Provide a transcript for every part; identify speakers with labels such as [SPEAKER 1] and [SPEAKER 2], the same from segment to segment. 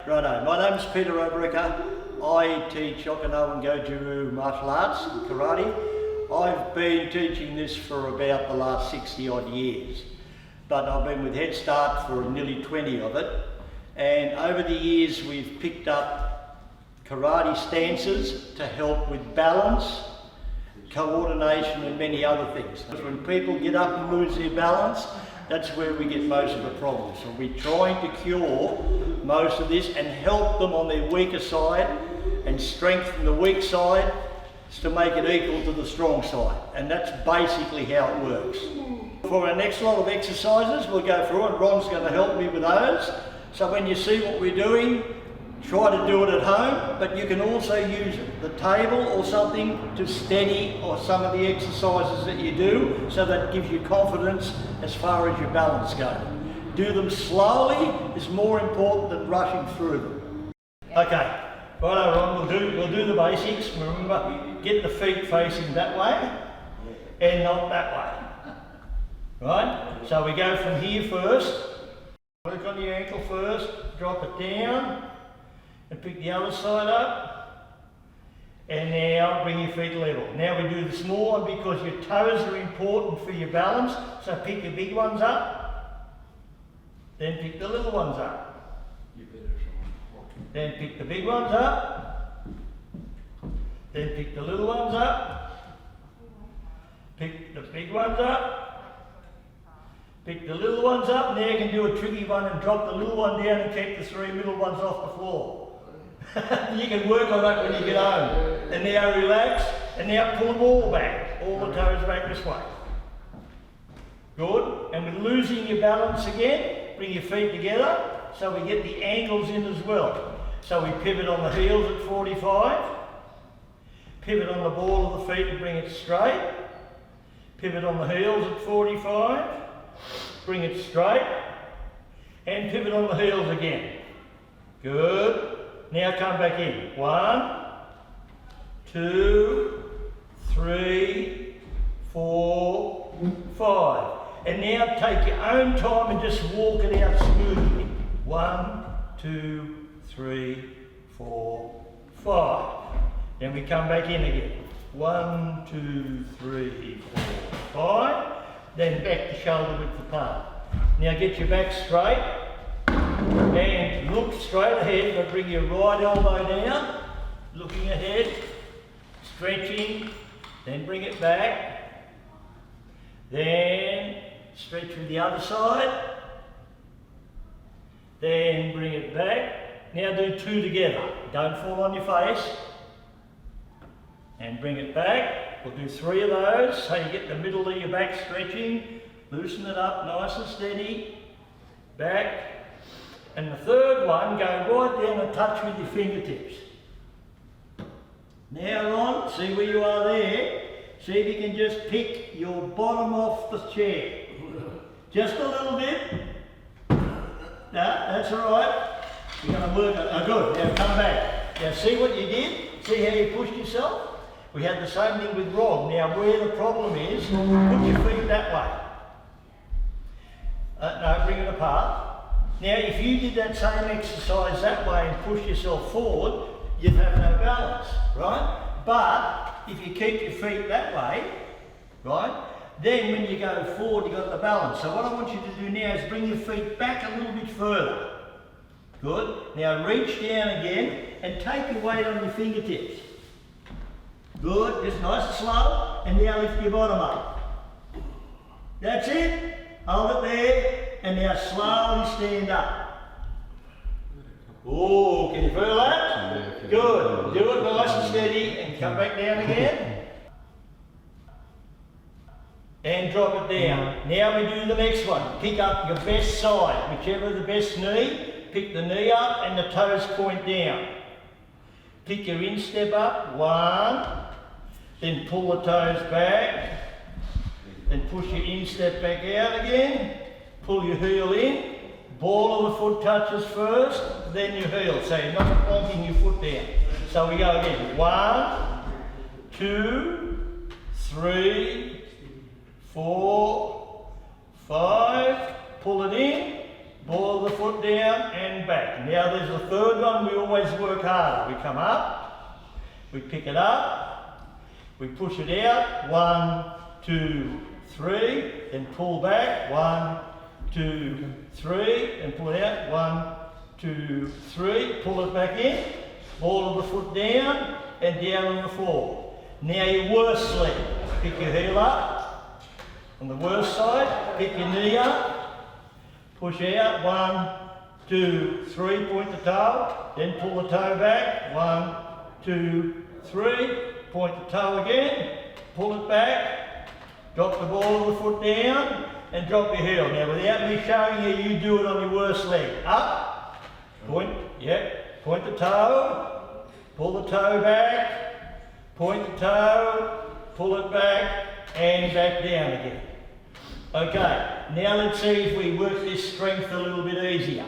[SPEAKER 1] Righto, my name's Peter Obricker. I teach Okinawan Goju-Ryu martial arts and karate. I've been teaching this for about the last 60 odd years, but I've been with Headstart for nearly 20 of it. And over the years we've picked up karate stances to help with balance, coordination and many other things. When people get up and lose their balance, that's where we get most of the problems. So we're trying to cure most of this and help them on their weaker side and strengthen the weak side to make it equal to the strong side. And that's basically how it works. For our next lot of exercises, we'll go through and Ron's going to help me with those. So when you see what we're doing, try to do it at home, but you can also use the table or something to steady or some of the exercises that you do, so that gives you confidence as far as your balance goes. Do them slowly is more important than rushing through them. Okay, righto Ron, we'll do the basics. Remember, get the feet facing that way and not that way. Right? So we go from here first. Work on your ankle first, drop it down. And pick the other side up, and now bring your feet level. Now we do the small one because your toes are important for your balance, so pick your big ones up, then pick the little ones up. Then pick the big ones up, then pick the little ones up, pick the big ones up, pick the little ones up. Now you can do a tricky one and drop the little one down and keep the three middle ones off the floor. You can work on that when you get home. And now relax, and now pull them all back, all the toes back this way. Good, and with losing your balance again, bring your feet together so we get the ankles in as well. So we pivot on the heels at 45, pivot on the ball of the feet and bring it straight, pivot on the heels at 45, bring it straight, and pivot on the heels again. Good. Now come back in. 1, 2, 3, 4, 5. And now take your own time and just walk it out smoothly. 1, 2, 3, 4, 5. Then we come back in again. 1, 2, 3, 4, 5. Then back to shoulder width apart. Now get your back straight. And look straight ahead, but bring your right elbow down, looking ahead, stretching, then bring it back, then stretch with the other side, then bring it back. Now do two together, don't fall on your face, and bring it back. We'll do 3 of those, so you get the middle of your back stretching, loosen it up nice and steady, back. And the third one, go right down and touch with your fingertips. Now Ron, see where you are there. See if you can just pick your bottom off the chair. Just a little bit. No, that's all right. You're going to work it. Oh, good. Now come back. Now see what you did? See how you pushed yourself? We had the same thing with Rob. Now where the problem is, put your feet that way. No, bring it apart. Now, if you did that same exercise that way and push yourself forward, you'd have no balance, right? But if you keep your feet that way, right, then when you go forward, you've got the balance. So what I want you to do now is bring your feet back a little bit further. Good. Now reach down again and take your weight on your fingertips. Good. Just nice and slow. And now lift your bottom up. That's it. Hold it there. And now slowly stand up. Oh, can you feel that? Good. Do it nice and steady and come back down again. And drop it down. Now we do the next one. Pick up your best side, whichever the best knee. Pick the knee up and the toes point down. Pick your instep up, 1. Then pull the toes back. Then push your instep back out again. Pull your heel in, ball of the foot touches first, then your heel, so you're not plonking your foot down. So we go again, 1, 2, 3, 4, 5, pull it in, ball of the foot down and back. Now there's the third one, we always work harder. We come up, we pick it up, we push it out, 1, 2, 3, then pull back, 1, 2, 3, and pull it out, 1, 2, 3, pull it back in, ball of the foot down and down on the floor. Now your worst leg, pick your heel up, on the worst side, pick your knee up, push out, 1, 2, 3, point the toe, then pull the toe back, 1, 2, 3, point the toe again, pull it back, drop the ball of the foot down and drop your heel. Now without me showing you, you do it on your worst leg. Up, point, yep, point the toe, pull the toe back, point the toe, pull it back and back down again. Okay, now let's see if we work this strength a little bit easier.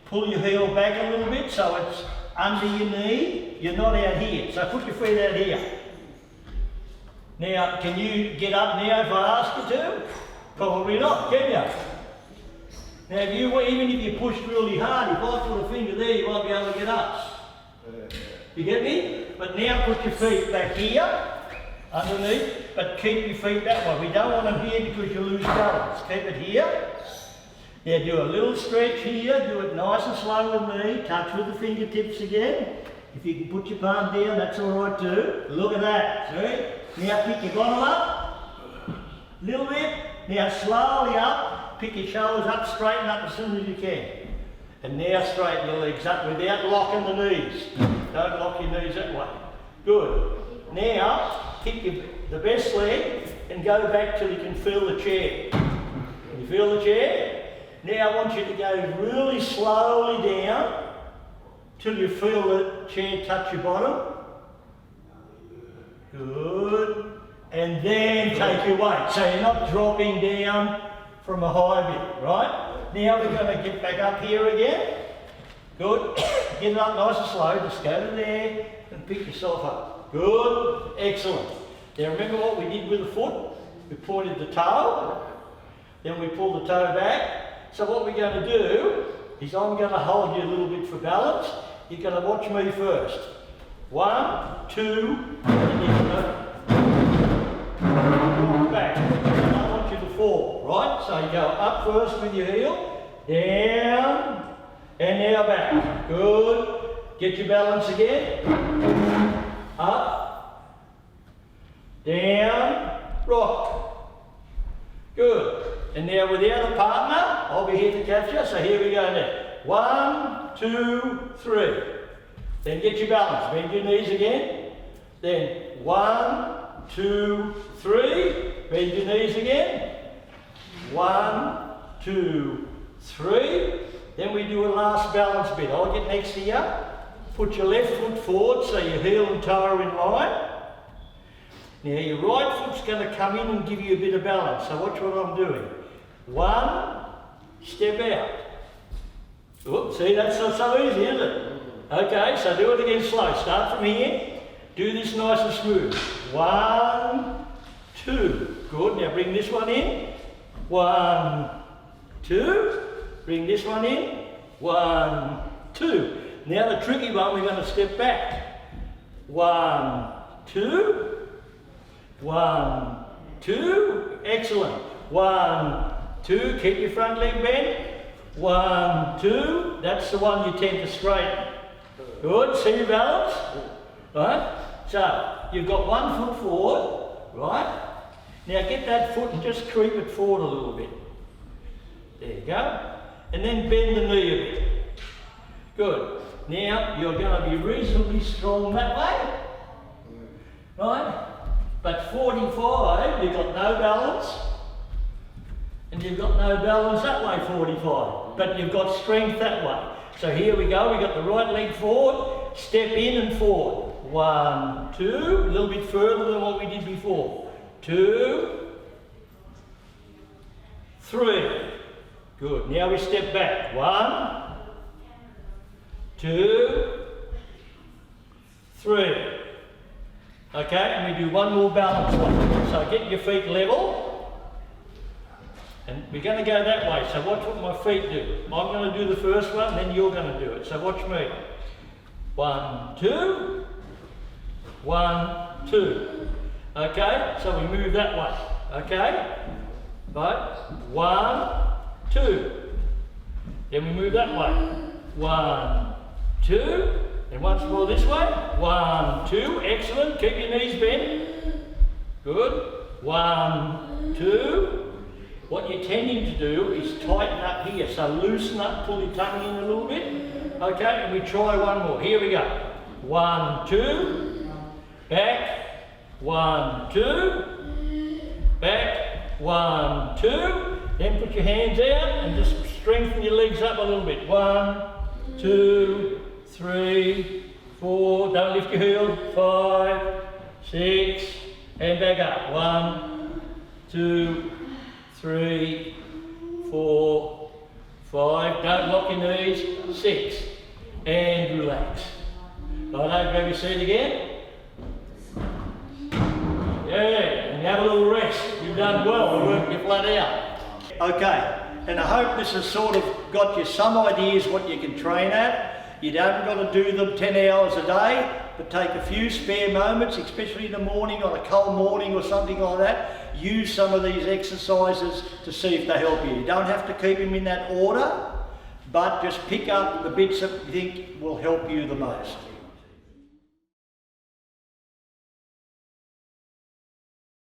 [SPEAKER 1] Pull your heel back a little bit so it's under your knee, you're not out here, so put your feet out here. Now, can you get up now if I ask you to? Probably not, can you? Now, even if you pushed really hard, if I put a finger there, you won't be able to get up. You get me? But now put your feet back here, underneath, but keep your feet that way. We don't want them here because you lose balance. Keep it here. Now do a little stretch here, do it nice and slow with me, touch with the fingertips again. If you can put your palm down, that's all right too. Look at that, see? Now pick your bottom up, a little bit. Now slowly up, pick your shoulders up, straighten up as soon as you can. And now straighten your legs up without locking the knees. Don't lock your knees that way. Good. Now, pick the best leg and go back till you can feel the chair. Can you feel the chair? Now I want you to go really slowly down till you feel the chair touch your bottom. Good. And then take your weight. So you're not dropping down from a high bit, right? Now we're going to get back up here again. Good. Get it up nice and slow. Just go to there and pick yourself up. Good. Excellent. Now remember what we did with the foot? We pointed the toe. Then we pulled the toe back. So what we're going to do is I'm going to hold you a little bit for balance. You're going to watch me first. 1, 2, and you're going to walk back. And I want you to fall, right? So you go up first with your heel, down, and now back. Good. Get your balance again. Up, down, rock. Good. And now without a partner, I'll be here to catch you. So here we go now. 1, 2, 3. Then get your balance. Bend your knees again. Then 1, 2, 3. Bend your knees again. 1, 2, 3. Then we do a last balance bit. I'll get next to you. Put your left foot forward so your heel and toe are in line. Now your right foot's going to come in and give you a bit of balance. So watch what I'm doing. 1, step out. Oops, see, that's not so easy, is it? Okay, so do it again slow. Start from here. Do this nice and smooth. 1, 2. Good. Now bring this one in. 1, 2. Bring this one in. 1, 2. Now the tricky one, we're going to step back. 1, 2. 1, 2. Excellent. 1, 2. Keep your front leg bent. 1, 2. That's the one you tend to straighten. Good. See your balance? Right? So, you've got one foot forward. Right? Now get that foot and just creep it forward a little bit. There you go. And then bend the knee a bit. Good. Now, you're going to be reasonably strong that way. Right? But 45, you've got no balance. And you've got no balance that way, 45. But you've got strength that way. So here we go. We've got the right leg forward. Step in and forward. 1, 2. A little bit further than what we did before. 2, 3. Good. Now we step back. 1, 2, 3. Okay, and we do one more balance one. So get your feet level.
[SPEAKER 2] And we're going to go that way, so watch what my feet do. I'm going to do the first one, then you're going to do it. So watch me. 1, 2. 1, 2. Okay, so we move that way. Okay? Right? 1, 2. Then we move that way. 1, 2. And once more this way. 1, 2. Excellent. Keep your knees bent. Good. 1, 2. What you're tending to do is tighten up here. So loosen up, pull your tummy in a little bit. Okay, and we try one more. Here we go. 1, 2. Back. 1, 2. Back. 1, 2. Then put your hands out and just strengthen your legs up a little bit. 1, 2, 3, 4. Don't lift your heel. 5, 6. And back up. 1, 2, 3, 4, 5. Don't lock your knees. 6. And relax. Righto, grab your seat again. Yeah, and have a little rest. You've done well. We worked you flat out.
[SPEAKER 1] Okay, and I hope this has sort of got you some ideas what you can train at. You haven't got to do them 10 hours a day, but take a few spare moments, especially in the morning, on a cold morning or something like that. Use some of these exercises to see if they help you. You don't have to keep them in that order, but just pick up the bits that you think will help you the most.